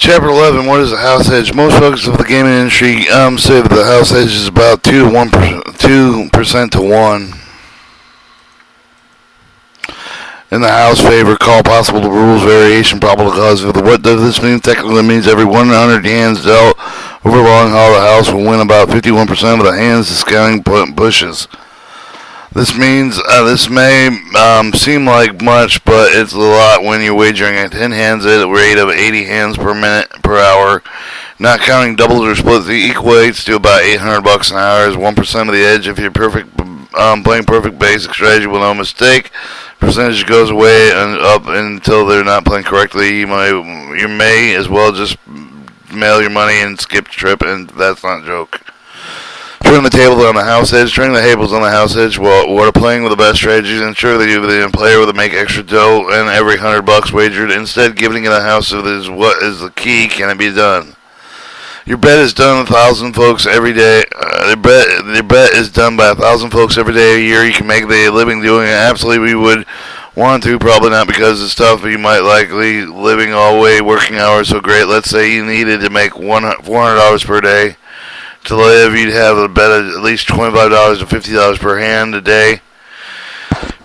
Chapter 11, what is a house hedge? Most folks of the gaming industry say that the house hedge is about 2% to 1. In the house favor, call possible the rules variation, probable cause of the what does this mean? Technically it means every 100 hands dealt over long haul, the house will win about 51% of the hands discounting pushes. This means this may seem like much, but it's a lot when you're wagering at 10 hands at a rate of 80 hands per minute per hour. Not counting doubles or splits, it equates to about $800 an hour. Is 1% of the edge if you're playing perfect basic strategy with no mistake. Percentage goes away and up until they're not playing correctly. You may as well just mail your money and skip the trip, and that's not a joke. Turning the tables on the house edge. Turning the tables on the house edge while playing with the best strategies. Ensure that the player will make extra dough and every $100 wagered. Instead, giving it a house is what is the key. Can it be done? Your bet is done 1,000 folks every day. Your bet is done by 1,000 folks every day a year. You can make the living doing it. Absolutely, we would want to. Probably not because it's tough. But you might likely living all way, working hours so great. Let's say you needed to make $400 per day to live. You'd have a bet at least $25 to $50 per hand a day.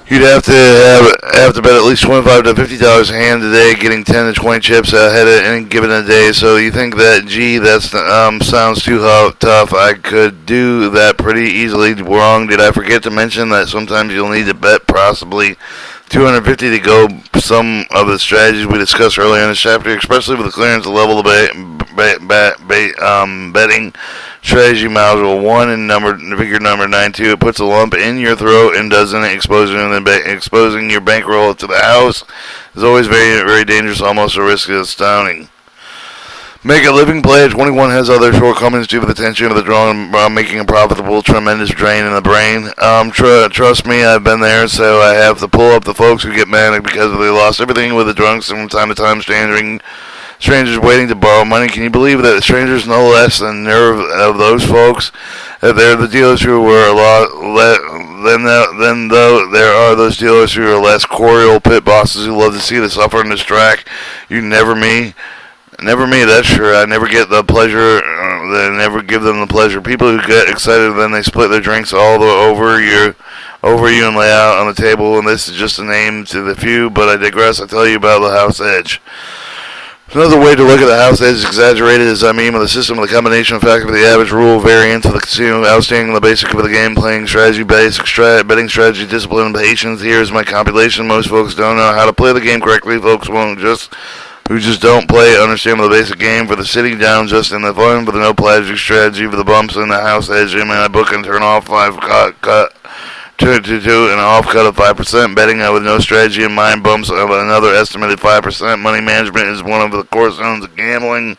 You'd have to bet at least $25 to $50 a hand a day, getting 10 to 20 chips ahead of any given a day. So you think that, gee, that sounds too tough. I could do that pretty easily. Wrong. Did I forget to mention that sometimes you'll need to bet possibly $250 to go some of the strategies we discussed earlier in this chapter, especially with the clearance level of betting strategy module 1 and figure number 92. It puts a lump in your throat and doesn't exposing your bankroll to the house is always very, very dangerous, almost a risk of astounding. Make a living play at 21 has other shortcomings due to the tension of the draw and making a profitable tremendous drain in the brain. Trust me, I've been there, so I have to pull up the folks who get manic because they lost everything with the drunks and from time to time strangers waiting to borrow money. Can you believe that strangers no less than nerve of those folks? They're the dealers who were a lot then though there are those dealers who are less choreal pit bosses who love to see the suffer and distract. You never me, that's sure. I never get the pleasure. They never give them the pleasure. People who get excited, then they split their drinks all over you and lay out on the table. And this is just a name to the few, but I digress. I tell you about the house edge. Another way to look at the house edge is exaggerated as I mean with the system of the combination factor of the average rule variance of the casino, outstanding the basic of the game, playing strategy, betting strategy, discipline, and patience. Here's my compilation. Most folks don't know how to play the game correctly. Folks who just don't play understand the basic game for the sitting down just in the fun for the no plastic strategy for the bumps in the house edge in my book and turn off 5 cut to an off cut of 5%. Betting with no strategy in mind, bumps of another estimated 5%. Money management is one of the cornerstones of gambling.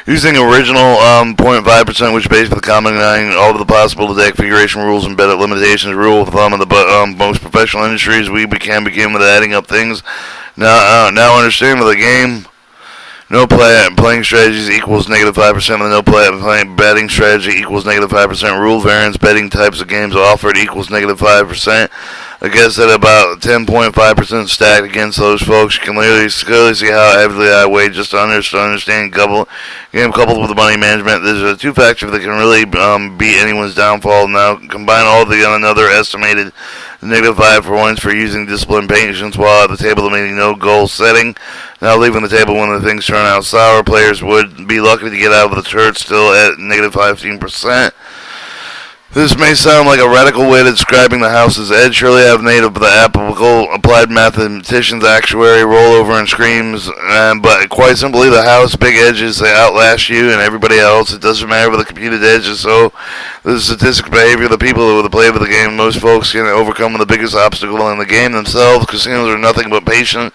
Using original 0.5%, which is based for the combining all of the possible deck configuration rules and bet limitations, rule of thumb of the most professional industries, we can begin with adding up things. Now understand with the game. No playing strategies equals negative 5%. The no playing betting strategy equals negative 5%. Rule variance betting types of games offered equals negative 5%. I guess that about 10.5% stacked against those folks. You can clearly see how heavily I weigh just to understand coupled with the money management. There's a two factor that can really beat anyone's downfall. Now combine all the another estimated negative 5 points for using discipline patience while at the table meaning no goal setting. Now leaving the table when the things turn out sour, players would be lucky to get out of the church still at negative 15%. This may sound like a radical way of describing the house's edge. Surely I've made up the applicable applied mathematicians, actuary, rollover, and screams. But quite simply, the house big edges they outlast you and everybody else. It doesn't matter with the computed edges. So the statistic behavior of the people who play with the game, most folks can overcome the biggest obstacle in the game themselves. Casinos are nothing but patient.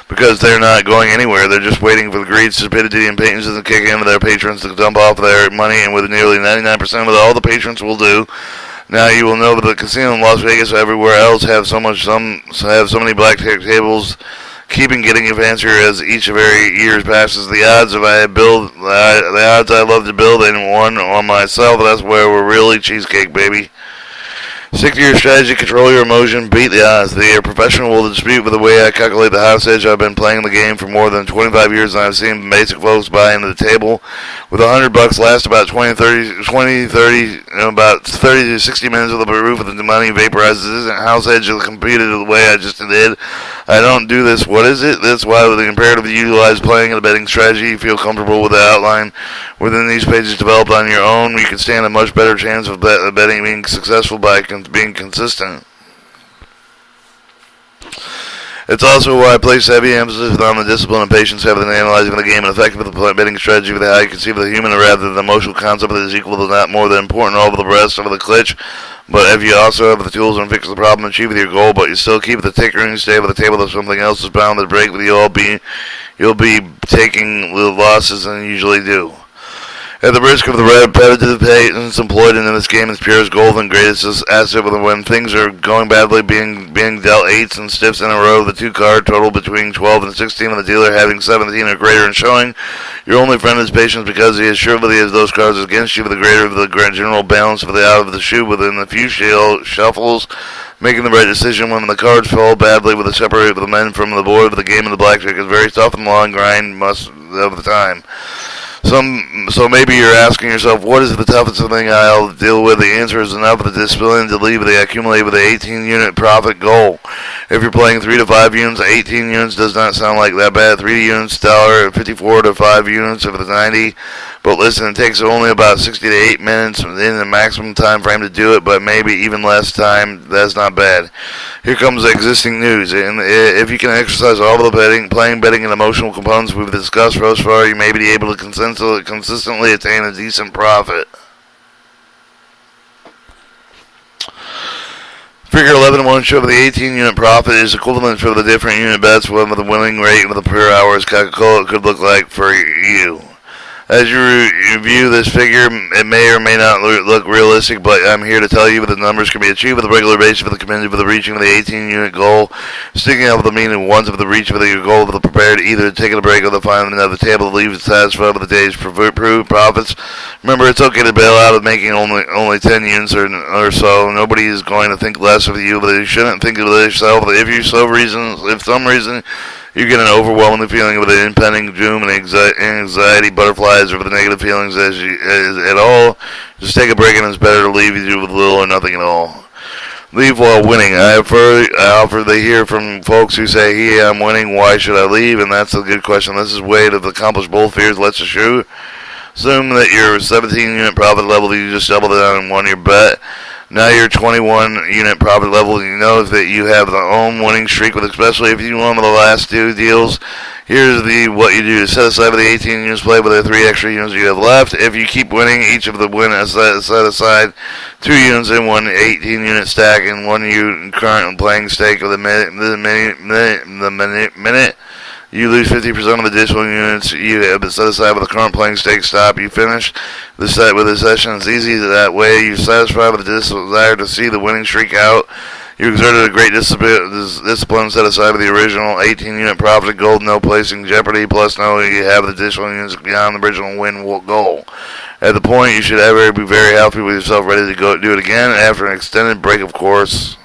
Because they're not going anywhere. They're just waiting for the greed, stupidity, and patience to kick in with their patrons to dump off their money, and with nearly 99% of all the patrons will do. Now you will know that the casino in Las Vegas or everywhere else have so many blackjack tables, keeping getting fancier as each of every years passes. The odds I love to build and one on myself. That's where we're really cheesecake, baby. Stick to your strategy, control your emotion, beat the odds. The professional will dispute with the way I calculate the house edge. I've been playing the game for more than 25 years, and I've seen basic folks buy into the table with $100 last about 30, about 30 to 60 minutes with the roof of the money vaporizes. Isn't house edge competed the way I just did? I don't do this. What is it? That's why with the imperative to utilize playing and a betting strategy, you feel comfortable with the outline within these pages developed on your own. You can stand a much better chance of betting being successful by being consistent. It's also why I place heavy emphasis on the discipline and patience have in analyzing the game and effective the betting strategy with how you conceive of the human rather than the emotional concept that is equal to not more than important over the rest of the glitch. But if you also have the tools and fix the problem, achieve your goal, but you still keep the ticker and you stay with the table that something else is bound to break with you'll be taking the losses than you usually do. At the risk of the repetitive patience employed in this game is purest gold and greatest asset when things are going badly, being dealt 8s and stiffs in a row, the 2-card total between 12 and 16, and the dealer having 17 or greater and showing. Your only friend is patience because he is sure that he has those cards against you for the greater of the general balance for the out of the shoe within the few shuffles, making the right decision when the cards fall badly with the separate the men from the board of the game of the blackjack is very tough and long grind most of the time. So maybe you're asking yourself, what is the toughest thing I'll deal with? The answer is enough of the discipline to leave the accumulate with the 18-unit profit goal. If you're playing 3 to 5 units, 18 units does not sound like that bad. 3 units, $54 to 5 units if it's 90. But listen, it takes only about 60 to 8 minutes in the maximum time frame to do it, but maybe even less time. That's not bad. Here comes the existing news. And if you can exercise all of the betting, and emotional components we've discussed thus far, you may be able to consistently attain a decent profit. Figure 11-1 show the 18-unit profit is equivalent for the different unit bets with the winning rate with the per hours Coca-Cola could look like for you. As you review this figure, it may or may not look realistic, but I'm here to tell you that the numbers can be achieved with a regular basis for the committed for the reaching of the 18-unit goal, sticking out with the meaning once of the reach of the goal of the prepared either taking a break or the finding of the table to leave it satisfied with the day's proved profits. Remember, it's okay to bail out of making only 10 units or so. Nobody is going to think less of you, but you shouldn't think of yourself. If some reason you get an overwhelming feeling of the impending doom and anxiety butterflies over the negative feelings as at all. Just take a break, and it's better to leave you with little or nothing at all. Leave while winning. I offer to hear from folks who say, "Hey, I'm winning. Why should I leave?" And that's a good question. This is a way to accomplish both fears. Let's assume that your 17-unit profit level, you just doubled it on and won your bet. Now your 21-unit profit level, you know that you have the own winning streak, with especially if you won with the last 2 deals. Here's what you do. Set aside with the 18 units played with the 3 extra units you have left. If you keep winning, each of the winners set aside 2 units in one 18-unit stack and 1 unit current playing stake of the minute. You lose 50% of the additional units you have set aside with the current playing stake stop. You finish the set with the session. It's easy that way. You're satisfied with the desire to see the winning streak out. You exerted a great discipline set aside with the original 18-unit profit goal, no placing jeopardy, plus no you have the additional units beyond the original win goal. At the point, you should ever be very happy with yourself, ready to go do it again after an extended break, of course.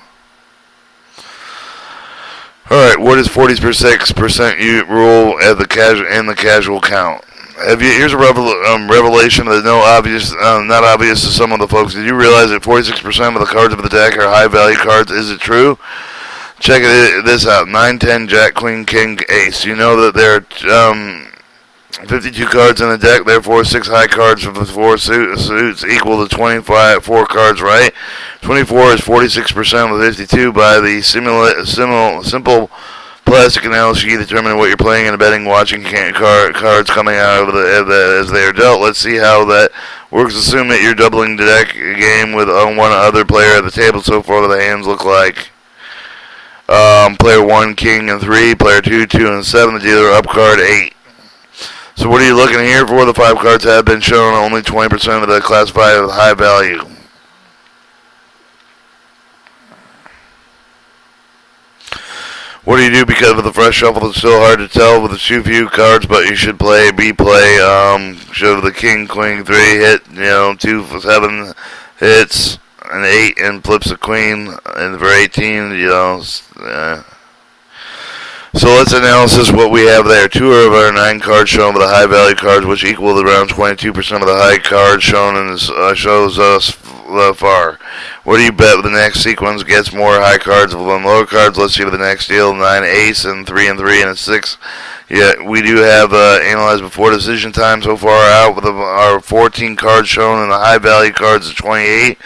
Alright, what is 46% rule at the casual count? Here's a revelation that not obvious to some of the folks. Did you realize that 46% of the cards of the deck are high value cards? Is it true? Check this out. 9, 10, Jack, Queen, King, Ace. You know that there are 52 cards in the deck, therefore 6 high cards for the 4 suits equal to 4 cards, right? 24 is 46% of 52 by the simple plastic analogy determining what you're playing and betting, watching cards coming out of as they are dealt. Let's see how that works. Assume that you're doubling the deck game with one other player at the table. So far, the hands look like player 1, King, and 3, player 2, 2, and 7, the dealer up card 8. So what are you looking here for? The 5 cards have been shown. Only 20% of the classified as high value. What do you do because of the fresh shuffle? It's still hard to tell with the too few cards, but you should play. Show the King, Queen, 3 hit. 2 for 7 hits. an 8 and flips a queen, and for 18, So let's analysis what we have there. 2 of our 9 cards shown with the high value cards, which equal around 22% of the high cards shown in this, shows us far. What do you bet the next sequence gets more high cards than lower cards? Let's see what the next deal. 9 ace and 3 and 3 and a 6. Yeah, we do have analyzed before decision time so far out with our 14 cards shown in the high value cards at 28,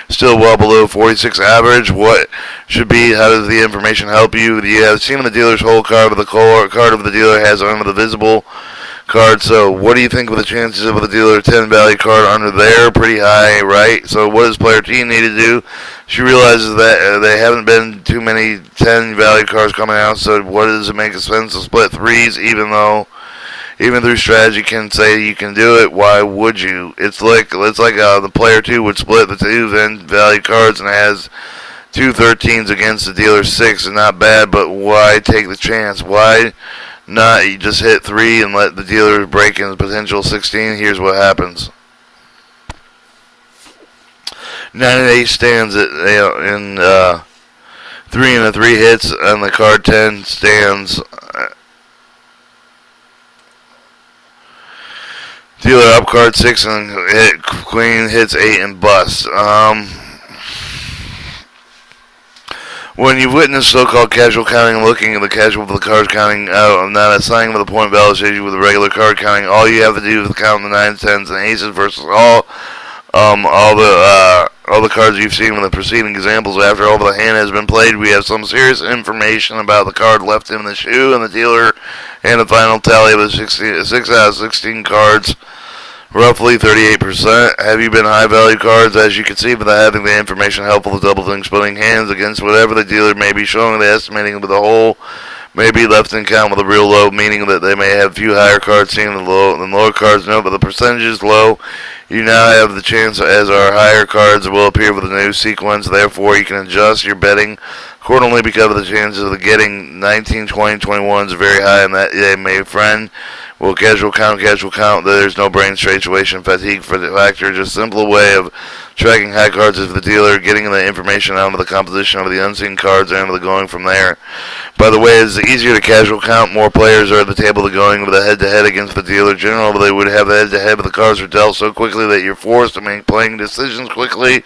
still well below 46 average. What should be? How does the information help you? You have seen the dealer's whole card, but the card of the dealer has under the visible card. So what do you think of the chances of the dealer 10 value card under there? Pretty high, right? So what does player T need to do? She realizes that there haven't been too many 10 value cards coming out, so what does it make sense to split 3s even through strategy can say you can do it? Why would you? It's like the player 2 would split the 2 value cards and has 2 13s against the dealer's 6. It's not bad, but why take the chance? Why not you just hit 3 and let the dealer break in the potential 16? Here's what happens. 9 and 8 stands in 3 and a 3 hits, and the card 10 stands. Dealer up card 6 and hit queen hits 8 and busts. When you've witnessed so-called casual counting, looking at the casual of the cards counting out, not assigning with a point validation with the regular card counting, all you have to do is count the 9s, 10s, and aces versus all the cards you've seen in the preceding examples. After all the hand has been played, we have some serious information about the card left in the shoe and the dealer, and the final tally of the 6 out of 16 cards, roughly 38%. Have you been high value cards? As you can see, by having the information helpful to doubling, splitting hands against whatever the dealer may be showing, the estimating with the whole may be left in count with a real low, meaning that they may have few higher cards seen than lower cards. No, but the percentage is low. You now have the chance as our higher cards will appear with a new sequence. Therefore, you can adjust your betting accordingly because of the chances of getting 19, 20, 21s are very high, and that they may friend will casual count. There's no brain situation fatigue for the factor. Just simple way of tracking high cards is the dealer getting the information out of the composition of the unseen cards and going from there. By the way, it's easier to casual count. More players are at the table to going with a head-to-head against the dealer. Generally, they would have the head-to-head, but the cards are dealt so quickly that you're forced to make playing decisions quickly,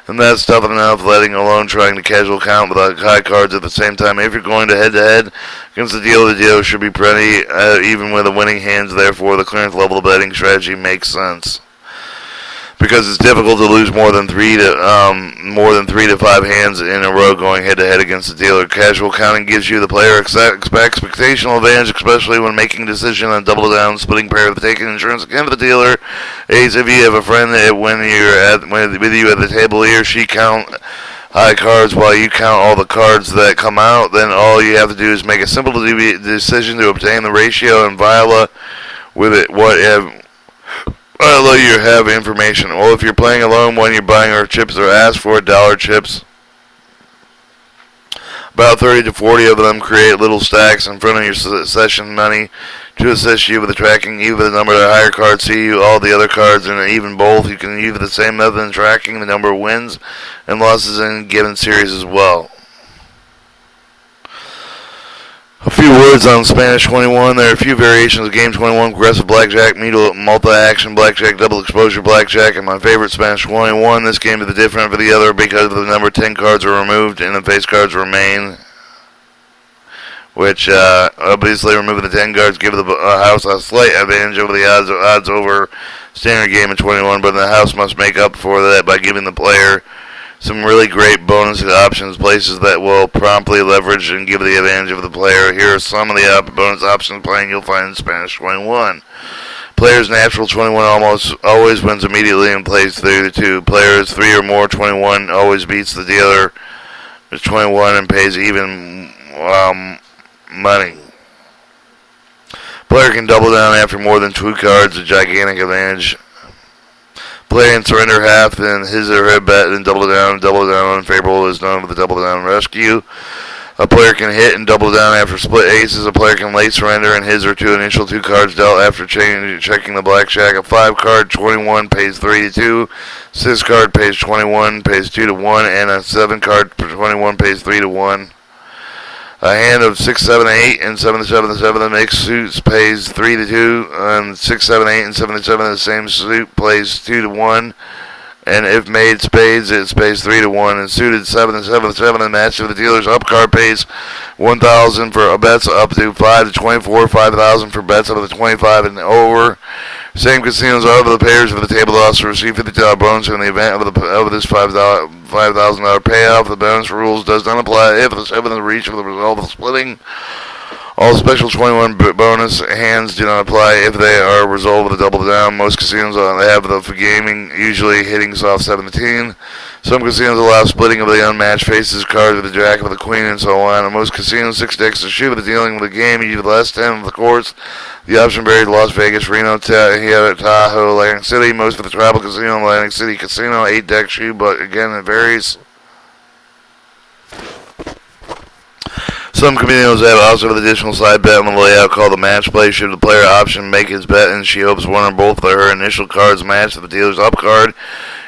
and that's tough enough, letting alone trying to casual count with high cards at the same time. If you're going to head-to-head against the dealer should be pretty, even with the winning hands. Therefore, the clearance level of betting strategy makes sense, because it's difficult to lose more than 3 to 5 hands in a row going head-to-head against the dealer. Casual counting gives you the player expectational advantage, especially when making a decision on double down, splitting pair of the taking insurance against the dealer. Ace, if you have a friend that when you're with you at the table, he or she count high cards while you count all the cards that come out, then all you have to do is make a simple decision to obtain the ratio and viola with it. Although you have information. Well, if you're playing alone when you're buying our chips or ask for dollar chips, about 30 to 40 of them create little stacks in front of your session money to assist you with the tracking. Even the number of the higher cards see you, all the other cards, and even both. You can use the same method in tracking the number of wins and losses in a given series as well. A few words on Spanish 21. There are a few variations of Game 21, Progressive Blackjack, Multi-Action Blackjack, Double Exposure Blackjack, and my favorite Spanish 21. This game is different for the other because the number 10 cards are removed and the face cards remain, which obviously removing the 10 cards give the house a slight advantage over the odds over standard game in 21, but the house must make up for that by giving the player some really great bonus options, places that will promptly leverage and give the advantage of the player. Here are some of the bonus options playing you'll find in Spanish 21. Players natural 21 almost always wins immediately and plays 32. Players 3 or more 21 always beats the dealer. There's 21 and pays even money. Player can double down after more than 2 cards, a gigantic advantage. Play and surrender half, then his or her bet, and double down unfavorable is known with the double down rescue. A player can hit and double down after split aces. A player can late surrender and his or initial 2 cards dealt after checking the blackjack. A 5 card 21 pays 3 to 2. 6 card pays 21 pays 2 to 1, and a 7 card 21 pays 3 to 1. A hand of 6, 7, 8, and 7, 7, 7 the mixed suits pays 3 to 2, and 6, 7, 8, and 7, 7 the same suit plays 2 to 1. And if made spades, it pays 3 to 1. And suited 7 and 7 7 and match of the dealer's up card pays 1,000 for bets up to 5 to 24, 5,000 for bets up to 25 and over. Same casinos are the payers of the table to also receive $50 bonus in the event of this $5,000 payoff. The bonus rules does not apply if the 7 is reached of the result of splitting. All special 21 bonus hands do not apply if they are resolved with a double down. Most casinos have the for gaming, usually hitting soft 17. Some casinos allow splitting of the unmatched faces, cards with the jack of the queen, and so on. In most casinos, 6 decks to shoot with the dealing with the game, usually the last 10 of the course. The option varied Las Vegas, Reno, Tahoe, Atlantic City. Most of the travel casino, Atlantic City Casino, 8 deck shoot, but again, it varies. Some casinos have also an additional side bet on the layout called the match play. Should the player option make his bet and she hopes one or both of her initial cards match the dealer's up card,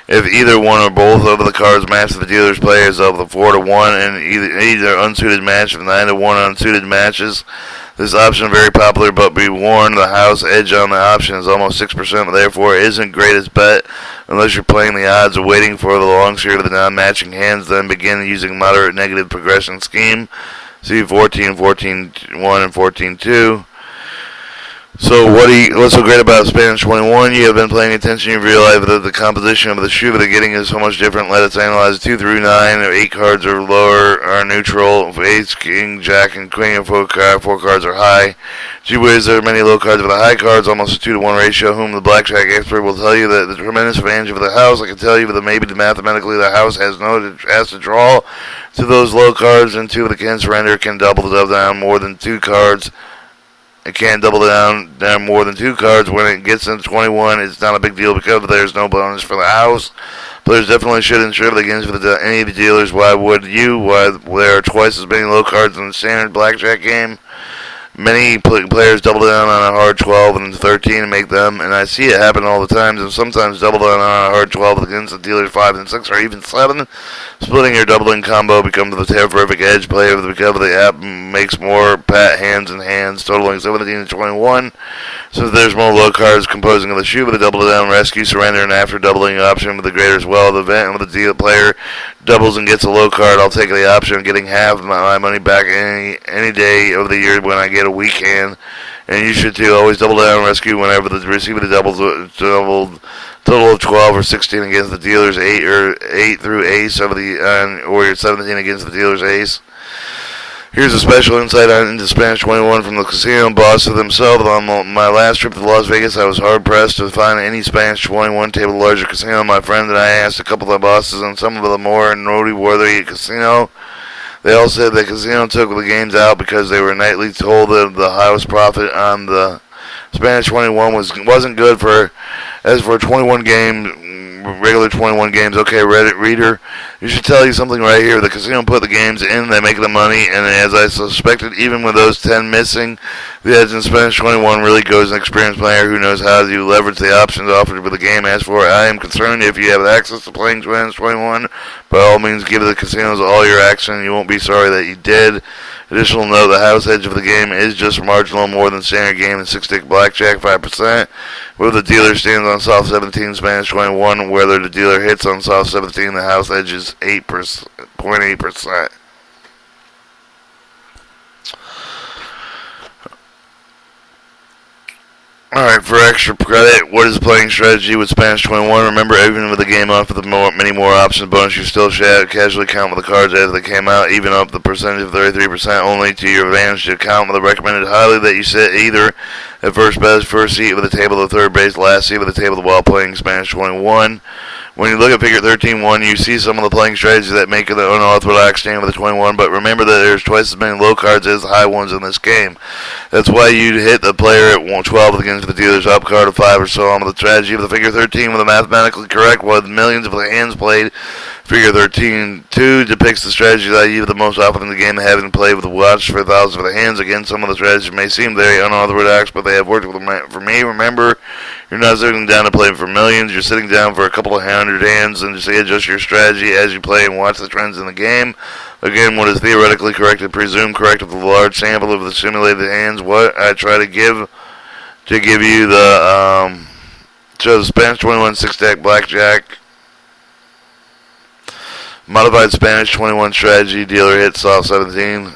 if either one or both of the cards match the dealer's players of the 4 to 1 and either unsuited match of 9 to 1 unsuited matches. This option is very popular, but be warned, the house edge on the option is almost 6%, therefore it isn't greatest bet unless you're playing the odds or waiting for the long streak of the non-matching hands, then begin using moderate negative progression scheme. See 14, 14, 1, and 14, 2. So what's so great about Spanish 21? You have been paying attention. You realize that the composition of the shoe that they're getting is so much different. Let us analyze 2 through 9. 8 cards are lower, are neutral. 8, king, jack, and queen, and 4 cards are high. Gee whiz, there are many low cards with the high cards, almost a 2 to 1 ratio. Whom the blackjack expert will tell you that the tremendous advantage of the house. I can tell you that maybe mathematically the house has to draw to those low cards, and 2 of the can surrender can double down more than 2 cards. It can't double down more than 2 cards. When it gets into 21, it's not a big deal because there's no bonus for the house. Players definitely should ensure that against any of the dealers. Why would you? Why there are twice as many low cards in the standard blackjack game. Many players double down on a hard 12 and 13 and make them, and I see it happen all the time, and sometimes double down on a hard 12 against the dealer's 5 and 6 or even 7. Splitting or doubling combo becomes the terrific edge player because the app makes more pat hands and hands, totaling 17 to 21. Since there's more low cards composing of the shoe with a double down, rescue, surrender, and after doubling option with the greater as well, the event with the deal player doubles and gets a low card, I'll take the option of getting half of my money back any day of the year when I get a weak hand. And you should too. Always double down rescue whenever the receiver doubled total of 12 or 16 against the dealer's 8 through ace of the or your 17 against the dealer's ace. Here's a special insight into Spanish 21 from the casino bosses themselves. On my last trip to Las Vegas, I was hard-pressed to find any Spanish 21 table larger casino. My friend and I asked a couple of bosses on some of the more noteworthy casino. They all said the casino took the games out because they were nightly told that the highest profit on the Spanish 21 wasn't good for as for a 21 game. Regular 21 games. Okay, Reddit reader, you should tell you something right here. The casino put the games in, they make the money, and as I suspected, even with those 10 missing, the edge in Spanish 21 really goes an experienced player who knows how to leverage the options offered with the game. As for I am concerned, if you have access to playing Spanish 21, by all means give the casinos all your action. You won't be sorry that you did. Additional note, the house edge of the game is just marginal more than standard game in 6-stick blackjack, 5%. Where the dealer stands on soft 17, Spanish 21, whether the dealer hits on soft 17, the house edge is 8.8%. Alright, for extra credit, what is the playing strategy with Spanish 21? Remember, even with the game off with many more options bonus, you still should casually count with the cards as they came out, even up the percentage of 33% only to your advantage to count with the recommended highly that you sit either at first best, first seat with the table of third base, last seat with the table while playing Spanish 21. When you look at figure 13.1, you see some of the playing strategies that make it an unorthodox stand with the 21, but remember that there's twice as many low cards as the high ones in this game. That's why you'd hit the player at 12 against the dealer's up card of 5 or so on with the strategy of the figure 13 with a mathematically correct with millions of the hands played. Figure 13.2 depicts the strategies I use the most often in the game, having played with the watch for thousands of the hands. Again, some of the strategies may seem very unorthodox, but they have worked for me. Remember, you're not sitting down to play for millions. You're sitting down for a couple of hundred hands and just adjust your strategy as you play and watch the trends in the game. Again, what is theoretically correct is presumed correct with a large sample of the simulated hands. What I try to give you the show the Spanish 21 6-stack Blackjack. Modified Spanish 21 strategy, dealer hit, soft 17.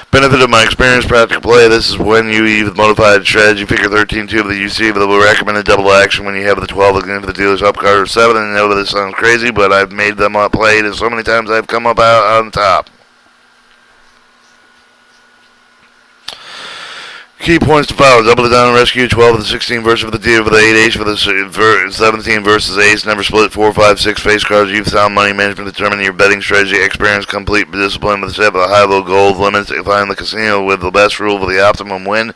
Benefit of my experience, practical play. This is when you use the modified strategy. Figure 13.2 of the UC, but the recommended double action when you have the 12 against the dealer's up card or 7. And I know that this sounds crazy, but I've made them up played, and so many times I've come up out on top. Key points to follow. Double it down and rescue. 12 of the 16 versus the dealer for the 8 ace for the 17 versus ace. Never split 4, 5, 6 face cards. You've sound money management determining your betting strategy. Experience, complete discipline with the set of the high-low goals limits. Find the casino with the best rule for the optimum win.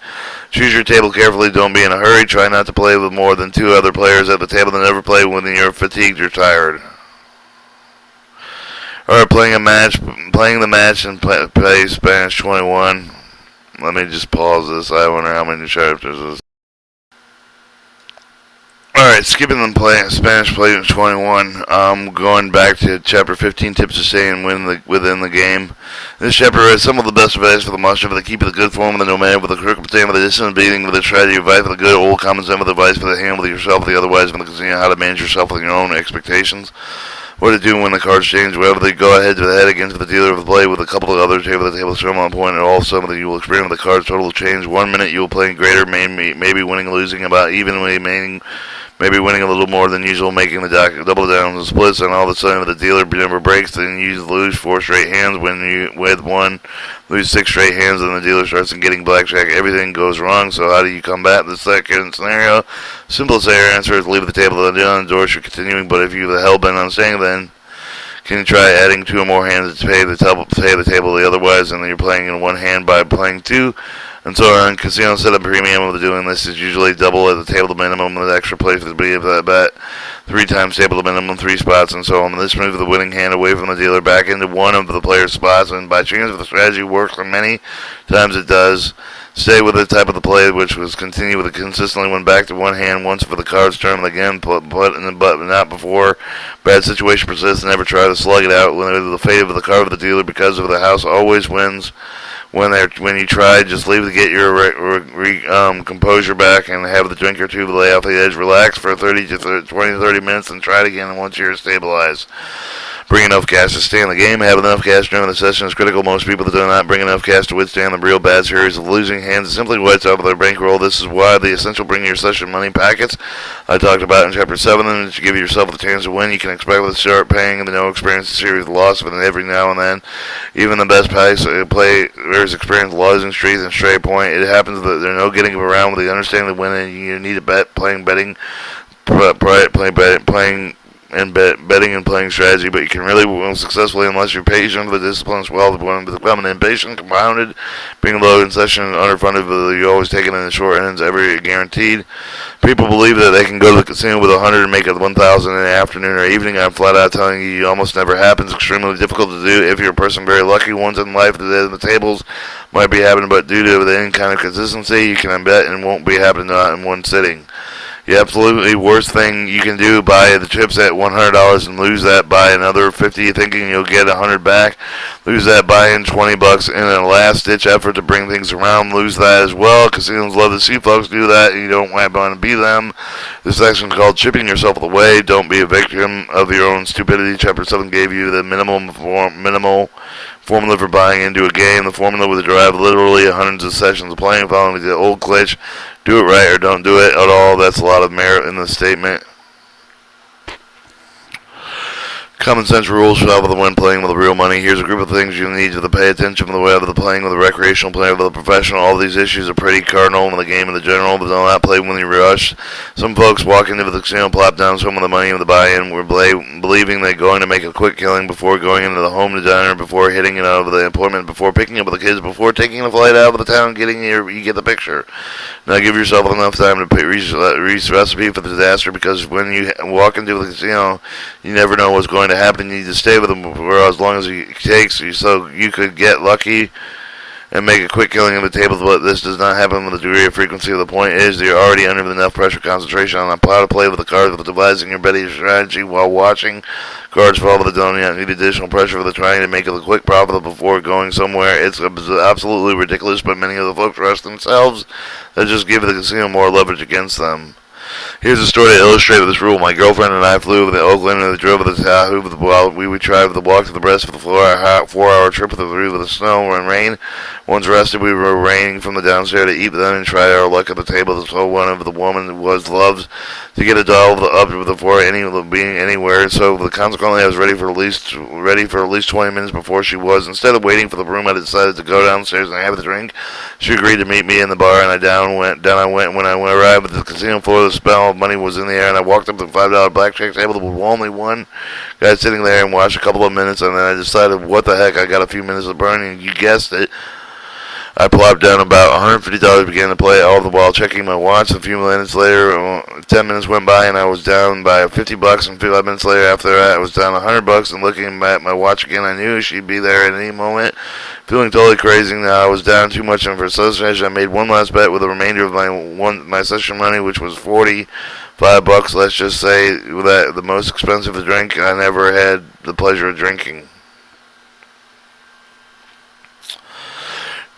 Choose your table carefully. Don't be in a hurry. Try not to play with more than 2 other players at the table. And never play when you're fatigued or tired. Alright, playing the match and play Spanish 21. Let me just pause this. I wonder how many chapters this is. Alright, skipping the Spanish play 21. Going back to chapter 15, tips to stay and win within the game. This chapter has some of the best advice for the master, for the keep of the good form of the nomad, with the crook obtain with the distance beating, with the strategy advice for the good old common sense, with advice for the hand with yourself, with the otherwise from the casino, how to manage yourself with your own expectations. What to do when the cards change, wherever they go ahead to the head against the dealer of the play with a couple of others table the table strum on point, and all of a sudden you will experience the cards total change. 1 minute you will play greater, maybe winning, losing about evenly, maybe winning a little more than usual, making the double downs and splits, and all of a sudden if the dealer never breaks, then you lose 4 straight hands. When you with 1, lose 6 straight hands, and the dealer starts getting blackjack. Everything goes wrong. So how do you combat the second scenario? Simplest answer is leave the table endorse you're continuing. But if you have hell bent on staying, then can you try adding 2 or more hands to pay the table the otherwise, and then you're playing in 1 hand by playing 2. And so on casino setup premium of doing this is usually double at the table the minimum with extra play for the beginning of that bet. 3 times table the minimum, 3 spots, and so on. This move the winning hand away from the dealer back into one of the player's spots, and by chance if the strategy works, and many times it does, stay with the type of the play which was continue with it consistently when back to 1 hand once for the cards turn again, but not before bad situation persists. Never try to slug it out when the fate of the card of the dealer because of the house always wins. When you try, just leave to get your composure back and have the drink or 2 lay off the edge. Relax for 30 minutes and try it again once you're stabilized. Bring enough cash to stay in the game. Have enough cash during the session is critical. Most people do not bring enough cash to withstand the real bad series of losing hands. It simply wipes out their bankroll. This is why the essential bring your session money packets I talked about in chapter 7. And to give yourself the chance to win, you can expect to start paying and no experience a serious loss of it every now and then. Even the best players experience losing streaks and straight point. It happens that there's no getting around with the understanding that winning. You need to betting and playing strategy, but you can really win successfully unless you're patient. The discipline as well. Becoming impatient, compounded, being low in session, underfunded, but you're always taking in the short ends, every guaranteed. People believe that they can go to the casino with 100 and make it 1,000 in the afternoon or evening. I'm flat out telling you, it almost never happens. Extremely difficult to do if you're a person very lucky. Once in life, the tables might be happening, but due to the any kind of consistency, you can bet and won't be happening not in one sitting. The absolutely worst thing you can do, buy the chips at $100 and lose that by another $50, thinking you'll get $100 back. Lose that by in $20 in a last-ditch effort to bring things around. Lose that as well. Casinos love to see folks do that, and you don't want to be them. This section is called chipping yourself away. Don't be a victim of your own stupidity. Chapter 7 gave you the minimal formula for buying into a game. The formula would drive literally hundreds of sessions of playing, following the old glitch. Do it right or don't do it at all. That's a lot of merit in the statement. Common sense rules travel when playing with real money. Here's a group of things you need to pay attention to the way of the playing with a recreational player, with a professional. All these issues are pretty cardinal in the game in the general, but do not play when you rush. Some folks walk into the casino, plop down some of the money of the buy-in, believing they're going to make a quick killing before going into the home to diner, before hitting it out of the appointment, before picking up the kids, before taking a flight out of the town, you get the picture. Now give yourself enough time to reach recipe for the disaster, because when you walk into the casino, you never know what's going to to happen, you need to stay with them for as long as it takes, so you could get lucky and make a quick killing of the table, but this does not happen with the degree of frequency. The point is that you're already under enough pressure concentration on how to play with the cards with devising your betting strategy while watching cards fall with the don't need additional pressure for the trying to make it a quick profit before going somewhere. It's absolutely ridiculous, but many of the folks trust themselves. That just give the casino more leverage against them. Here's a story to illustrate this rule. My girlfriend and I flew over to Oakland and drove to the Tahoe while we would try the walk to the rest of the floor. A 4-hour trip through the snow and rain. Once rested, we were raining from the downstairs to eat then and try our luck at the table. So one of the woman loves to get a doll up before being anywhere. So consequently, I was ready for at least 20 minutes before she was. Instead of waiting for the room, I decided to go downstairs and have a drink. She agreed to meet me in the bar, and I went. When I arrived at the casino floor, the spell of money was in the air, and I walked up to the $5 blackjack table with only one guy sitting there and watched a couple of minutes, and then I decided, what the heck, I got a few minutes of burning. You guessed it. I plopped down about $150, began to play, all the while checking my watch. A few minutes later, 10 minutes went by, and I was down by $50, and 5 minutes later after that, I was down $100, and looking at my watch again, I knew she'd be there at any moment. Feeling totally crazy now, I was down too much, and for such I made one last bet with the remainder of my session money, which was $45. Let's just say that the most expensive drink I never had the pleasure of drinking.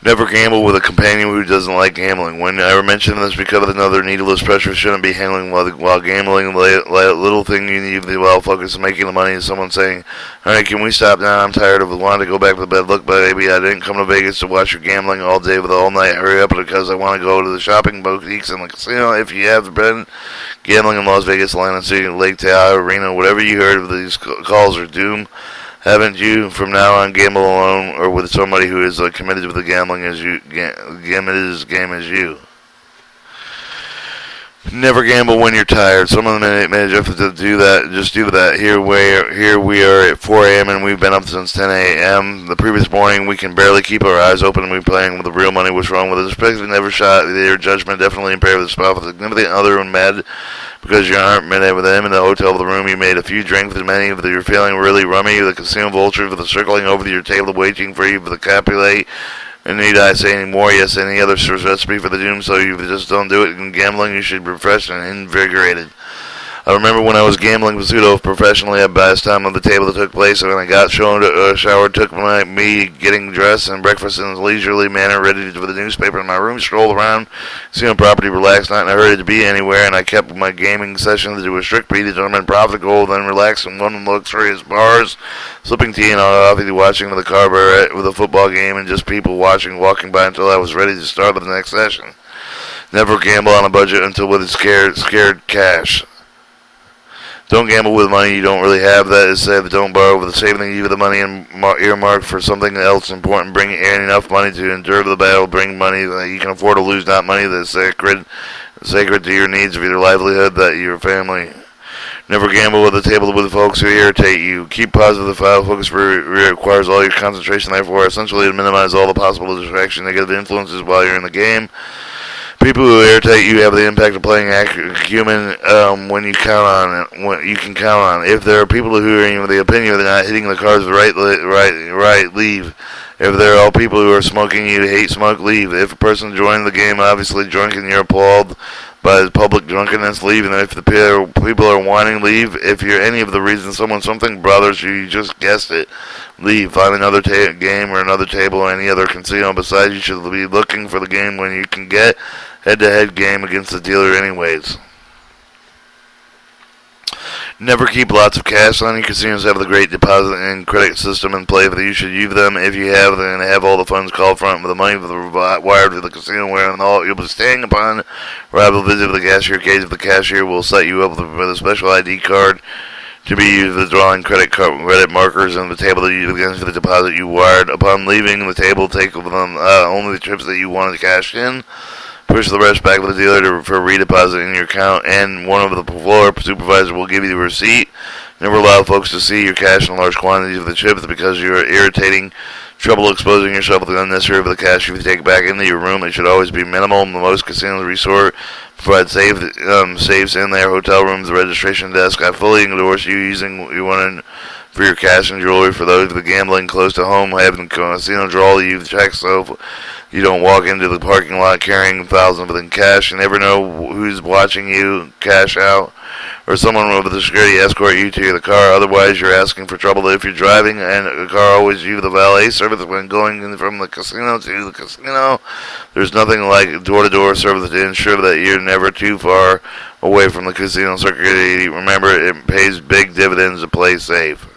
Never gamble with a companion who doesn't like gambling. When I mention this because of another needless pressure shouldn't be handling while gambling. Little thing you need to be well focused on making the money is someone saying, alright, can we stop now? I'm tired of wanting to go back to bed. Look, baby, I didn't come to Vegas to watch your gambling all day with all night. Hurry up because I want to go to the shopping boutiques and the casino. If you have been gambling in Las Vegas, Atlantic City, Lake Tahoe, Reno, whatever you heard of these calls are doomed. Haven't you, from now on, gamble alone or with somebody who is committed to the gambling as you, game as you? Never gamble when you're tired. Some of them manage to do that. Just do that. Here we are at 4 a.m. and we've been up since 10 a.m. The previous morning, we can barely keep our eyes open and we're playing with the real money. What's wrong with it? Especially never shot. Their judgment definitely impaired with the spouse. Significant other and mad because you aren't met with them in the hotel the room. You made a few drinks with many of you're feeling really rummy. The casino vultures with the circling over your table waiting for you for the copulate. And need I say any more? Yes, any other recipe for the doom, so you just don't do it. In gambling, you should be refreshed and invigorated. I remember when I was gambling pseudo professionally at the time of the table that took place, and when I got showered, took me getting dressed and breakfast in a leisurely manner, ready for the newspaper in my room, strolled around, seeing property, relaxed, not in a hurry to be anywhere, and I kept my gaming sessions to a strict predetermined profit goal, then relaxed in one of the luxurious bars, sipping tea and coffee, watching the car with a football game, and just people walking by until I was ready to start the next session. Never gamble on a budget until with scared cash. Don't gamble with money you don't really have. That is said, don't borrow with the saving you the money and earmark for something else important. Bring in enough money to endure the battle. Bring money that you can afford to lose, not money that is sacred to your needs of your livelihood, that your family. Never gamble with a table with folks who irritate you. Keep positive. Focus requires all your concentration, therefore, essentially to minimize all the possible distraction, negative influences while you're in the game. People who irritate you have the impact of playing human when you count on it. When you can count on it. If there are people who are in the opinion they're not hitting the cards right, leave. If there are all people who are smoking you hate smoke, leave. If a person joining the game obviously drunk and you're appalled by his public drunkenness, leave. And if the people are whining, leave. If you're any of the reasons something bothers you, you just guessed it, leave. Find another game or another table or any other casino. Besides, you should be looking for the game when you can get head-to-head game against the dealer anyways. Never keep lots of cash on you. Casinos have the great deposit and credit system in play, but you should use them if you have them and have all the funds called from the money wired to the casino where and all you'll be staying upon. Rather visit the cashier cage. The cashier will set you up with a special ID card to be used for drawing credit markers on the table that you against the deposit you wired. Upon leaving the table, take with them only the chips that you wanted to cash in. Push the rest back with the dealer for redeposit in your account, and one of the floor supervisors will give you the receipt. Never allow folks to see your cash in large quantities of the chips because you're irritating. Trouble exposing yourself to unnecessary of the cash if you take back into your room. It should always be minimal. Most casinos resort provide safes in their hotel rooms, the registration desk. I fully endorse you using one for your cash and jewelry. For those of the gambling close to home, having the casino draw you the check so you don't walk into the parking lot carrying thousands in cash. You never know who's watching you cash out, or someone with the security escort you to the car. Otherwise, you're asking for trouble. If you're driving and a car, always use the valet service when going from the casino to the casino. There's nothing like door-to-door service to ensure that you're never too far away from the casino security. Remember, it pays big dividends to play safe.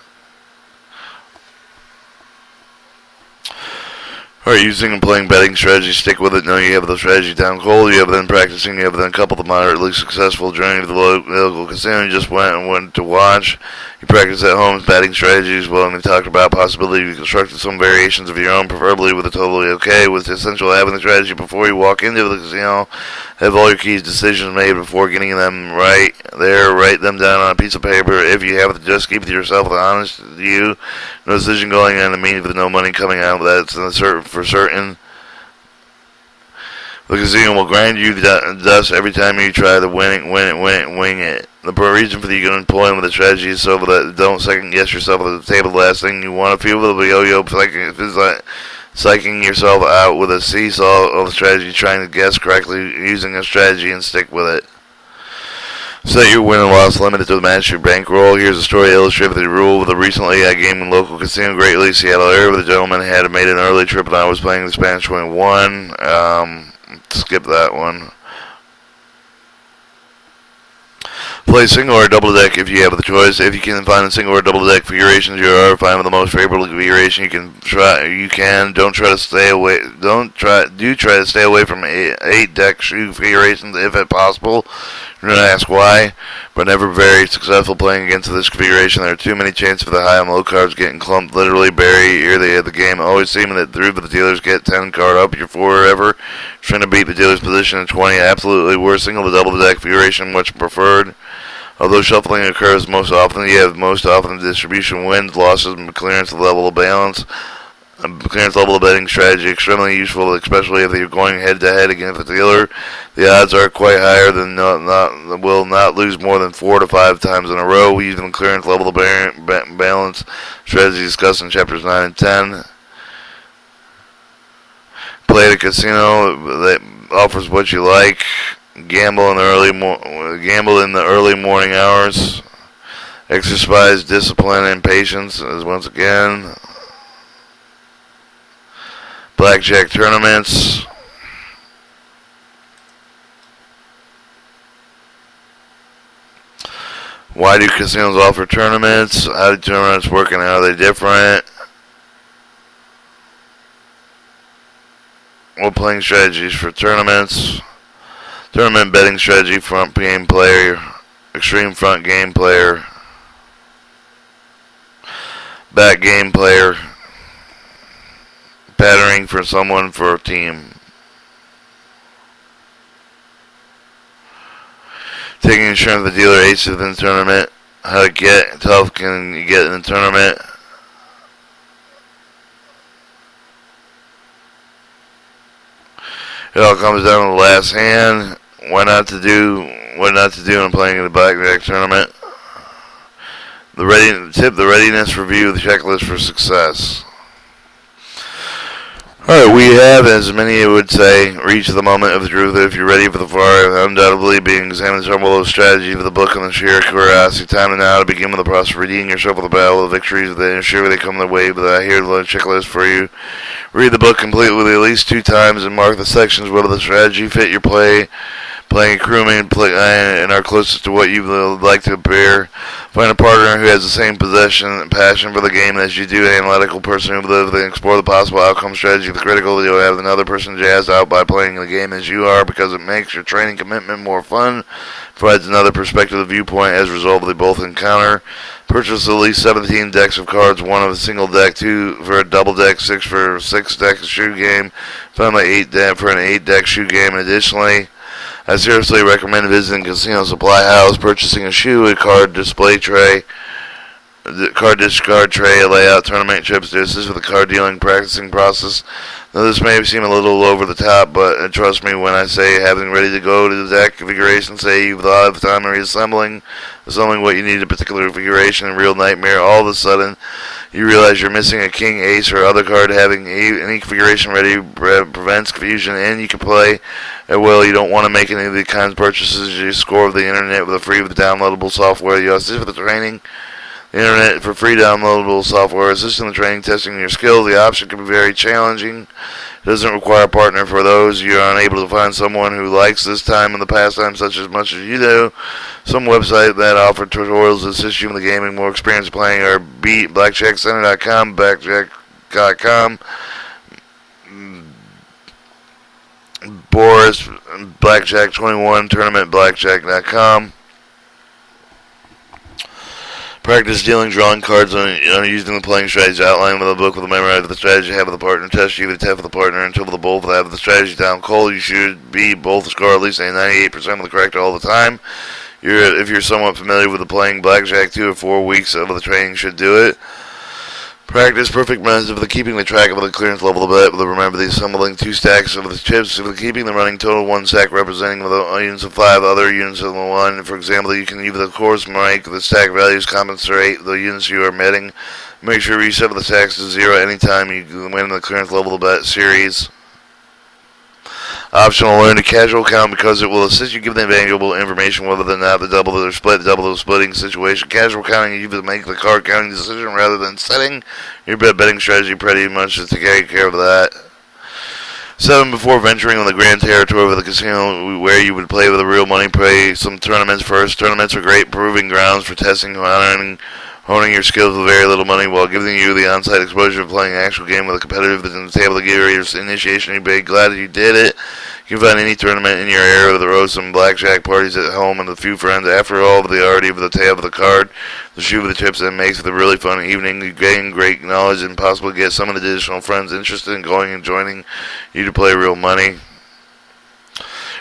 Alright, using and playing betting strategy, stick with it. Know you have the strategy down cold. You have been practicing. You have been a couple of moderately successful journey to the local casino. You just went to watch. You practice at home betting strategies. Well, and we talked about possibility you constructed some variations of your own, preferably with a totally okay. With essential having the strategy before you walk into the casino. Have all your key decisions made before getting them right there. Write them down on a piece of paper. If you have to, just keep it to yourself with honest you. No decision going on, it means with no money coming out. That's for certain. The casino will grind you dust every time you try to wing it. The reason for the employment of the strategy is so that don't second guess yourself at the table. The last thing you want to feel will be yo-yo psyching yourself out with a seesaw of strategy, trying to guess correctly using a strategy and stick with it. Set your win and loss limited to the match your bankroll. Here's a story illustrated with the rule with a recently I game in local casino greatly Seattle area where the gentleman had made an early trip and I was playing the Spanish 21. Skip that one. Play single or double deck if you have the choice. If you can find a single or double deck configurations, you are fine with the most favorable configuration. You can try. You can. Don't try to stay away. Do try to stay away from 8 deck configurations if at possible. You're gonna ask why, but never very successful playing against this configuration. There are too many chances for the high and low cards getting clumped, literally bury early at the game. Always seeming that through, but the dealers get 10 card up. You're forever trying to beat the dealer's position in 20. Absolutely worst. Single to double deck configuration much preferred. Although shuffling occurs most often, the distribution wins, losses, and clearance level of balance. Clearance level of betting strategy extremely useful, especially if you're going head-to-head against the dealer. The odds are quite higher than will not lose more than 4 to 5 times in a row. Using the clearance level of balance strategy discussed in chapters 9 and 10. Play at a casino that offers what you like. Gamble in the early morning hours. Exercise discipline and patience. As once again. Blackjack tournaments. Why do casinos offer tournaments? How do tournaments work and how are they different? What playing strategies for tournaments? Tournament betting strategy, front game player, extreme front game player, back game player, patterning for someone for a team. Taking insurance of the dealer aces in the tournament. How to get tough can you get in the tournament. It all comes down to the last hand. What not to do when playing in the Blackjack tournament. The readiness review of the checklist for success. Alright, we have, as many would say, reached the moment of the truth. If you're ready for the far, undoubtedly being examined several of the strategies of the book on the sheer curiosity. Time now to begin with the process of redeeming yourself with the battle of victories that ensure they come their way. But I hear the checklist for you. Read the book completely at least 2 times and mark the sections where the strategy fit your playing crewman and are closest to what you would like to appear. Find a partner who has the same passion for the game as you do, an analytical person who lives and explore the possible outcome strategy. The critical, you'll have another person jazzed out by playing the game as you are because it makes your training commitment more fun, provides another perspective of viewpoint as a result of they both encounter. Purchase at least 17 decks of cards, 1 of a single deck, 2 for a double deck, 6 for a 6-deck shoe game, finally 8 deck for an 8-deck shoe game. Additionally, I seriously recommend visiting Casino Supply House, purchasing a shoe, a card display tray, card discard tray, layout, tournament chips to assist with the card dealing practicing process. Now, this may seem a little over the top, but trust me when I say having ready to go to the deck configuration, say you've thought of time reassembling, assembling what you need in a particular configuration, a real nightmare. All of a sudden, you realize you're missing a king, ace, or other card. Having any configuration ready prevents confusion, and you can play at will. You don't want to make any of the kinds of purchases you score of the internet with a free downloadable software. You assist with the training. The internet for free downloadable software, assisting the training, testing your skills. The option can be very challenging. It doesn't require a partner for those you are unable to find someone who likes this time in the pastime such as much as you do. Some websites that offer tutorials to assist you in the gaming more experience playing are BlackjackCenter.com, Blackjack.com, Boris, Blackjack 21, Tournament, Blackjack.com. Practice dealing, drawing cards on using the playing strategy outlined with a book with a memory of the strategy have with the partner. Test you with the with the partner until the both have the strategy down cold. You should be both score at least a 98% of the correct all the time. If you're somewhat familiar with the playing blackjack, 2 or 4 weeks of the training should do it. Practice perfect methods of the keeping the track of the clearance level of the bet. Remember the assembling 2 stacks of the chips of the keeping the running total 1 stack representing the units of 5 other units of the 1. For example, you can use the course make the stack values compensate the units you are emitting. Make sure you reset the stacks to 0 anytime you win the clearance level of the bet series. Optional, learn a casual count because it will assist you give them valuable information whether or not the double or split, double or splitting situation. Casual counting, you can make the card counting decision rather than setting your betting strategy pretty much to take care of that. 7. Before venturing on the grand territory of the casino where you would play with the real money, play some tournaments first. Tournaments are great proving grounds for testing, honing your skills with very little money while giving you the on-site exposure of playing an actual game with a competitive that's on the table to give you your initiation. You'd be glad that you did it. You can find any tournament in your area with the roast some blackjack parties at home and a few friends. After all, the already of the tab of the card, the shoe with the chips, that makes it a really fun evening. You gain great knowledge and possibly get some of the additional friends interested in going and joining you to play real money.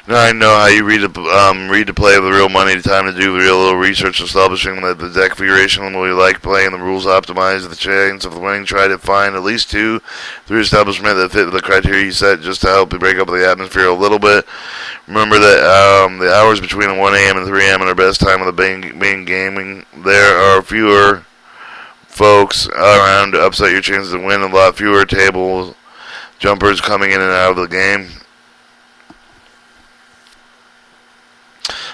Now I know how you read to play with the real money. Time to do real little research establishing the deck configuration will you like playing, the rules optimize the chance of winning. Try to find at least 2, 3 establishments that fit the criteria you set just to help you break up the atmosphere a little bit. Remember that the hours between 1 a.m. and 3 a.m. are the best time of the being gaming. There are fewer folks around to upset your chances to win. A lot fewer table jumpers coming in and out of the game.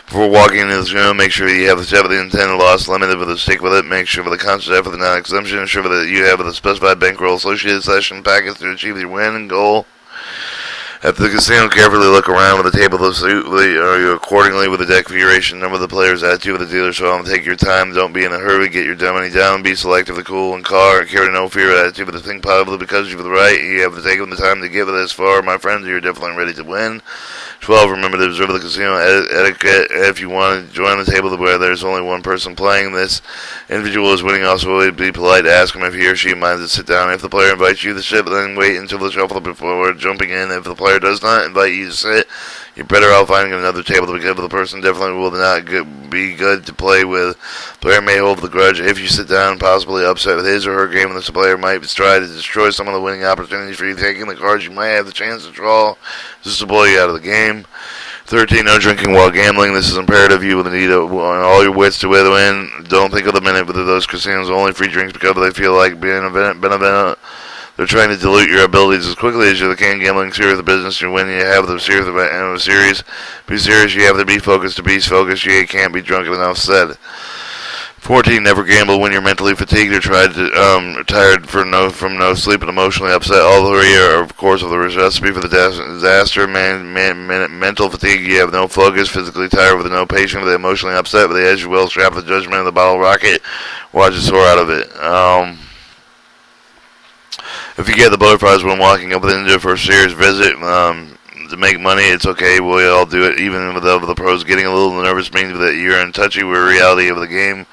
Before walking into this room, make sure you have the intended loss limited with a stick with it. Make sure for the conscious effort of the non-exemption. Ensure that you have the specified bankroll associated session package to achieve your win and goal. After the casino, carefully look around with the table accordingly with the deck configuration, number of the players, attitude of the dealer. So take your time. Don't be in a hurry. Get your money down. Be selective, cool, and calm. Carry no fear attitude, but think positively because you have the right. You have to take the time to get this far. My friends, you're definitely ready to win. 12. Remember to observe the casino etiquette. If you want to join the table where there's only one person playing, this individual is winning. Also, be polite to ask him if he or she minds to sit down. If the player invites you to sit, then wait until the shuffle before jumping in. If the player does not invite you to sit, you're better off finding another table because the person definitely will not be good to play with. The player may hold the grudge if you sit down, possibly upset with his or her game, and the player might try to destroy some of the winning opportunities for you. Taking the cards you might have the chance to draw just to blow you out of the game. 13. No drinking while gambling. This is imperative. You will need all your wits to win. Don't think of the minute, but those casinos only free drinks because they feel like being benevolent. They're trying to dilute your abilities as quickly as you can. Gambling serious business. You win. You have the serious end of a series. Be serious. You have to be focused. To be focused, you can't be drunk enough. Said. 14. Never gamble when you're mentally fatigued or tired from no sleep and emotionally upset. All 3 are, of course, of the recipe for the disaster. Mental fatigue. You have no focus. Physically tired with no patience. With emotionally upset. With the edge, you will strap the judgment of the bottle rocket. Watch it soar out of it. If you get the butterflies when walking up into the first series visit to make money, it's okay. We'll all do it, even with the pros. Getting a little nervous means that you're in touchy with the reality of the game.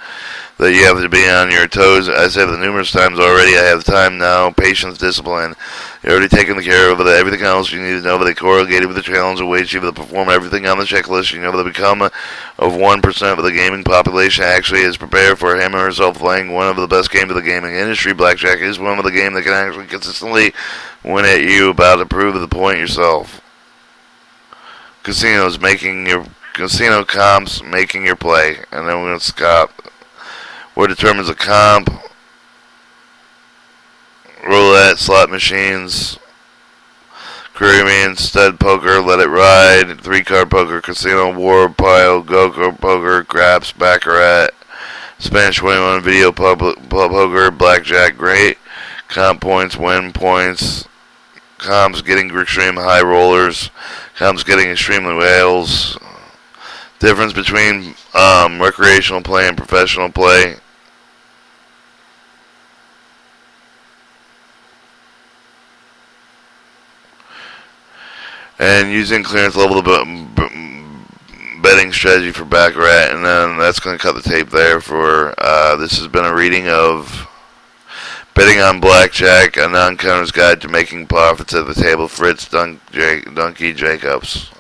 that you have to be on your toes. I said it numerous times already. I have time now, patience, discipline. You're already taking care of everything else you need to know. That they correlated with the challenge awaits you. That perform everything on the checklist. You know that become of 1% of the gaming population actually is prepared for him or herself playing one of the best games of the gaming industry. Blackjack is one of the game that can actually consistently win at you. About to prove the point yourself. Casinos making your casino comps making your play, and then we're gonna stop. What determines a comp? Roulette, slot machines, Caribbean, stud poker, let it ride, 3-card poker, casino, war, pile, go-go poker, craps, baccarat, Spanish 21, video poker, blackjack, great, comp points, win points, comps getting extreme high rollers, comps getting extremely whales, difference between recreational play and professional play. And using clearance level betting strategy for baccarat, and then that's going to cut the tape there for this has been a reading of Betting on Blackjack, a non-counter's guide to making profits at the table. Fritz Donkey Jacobs.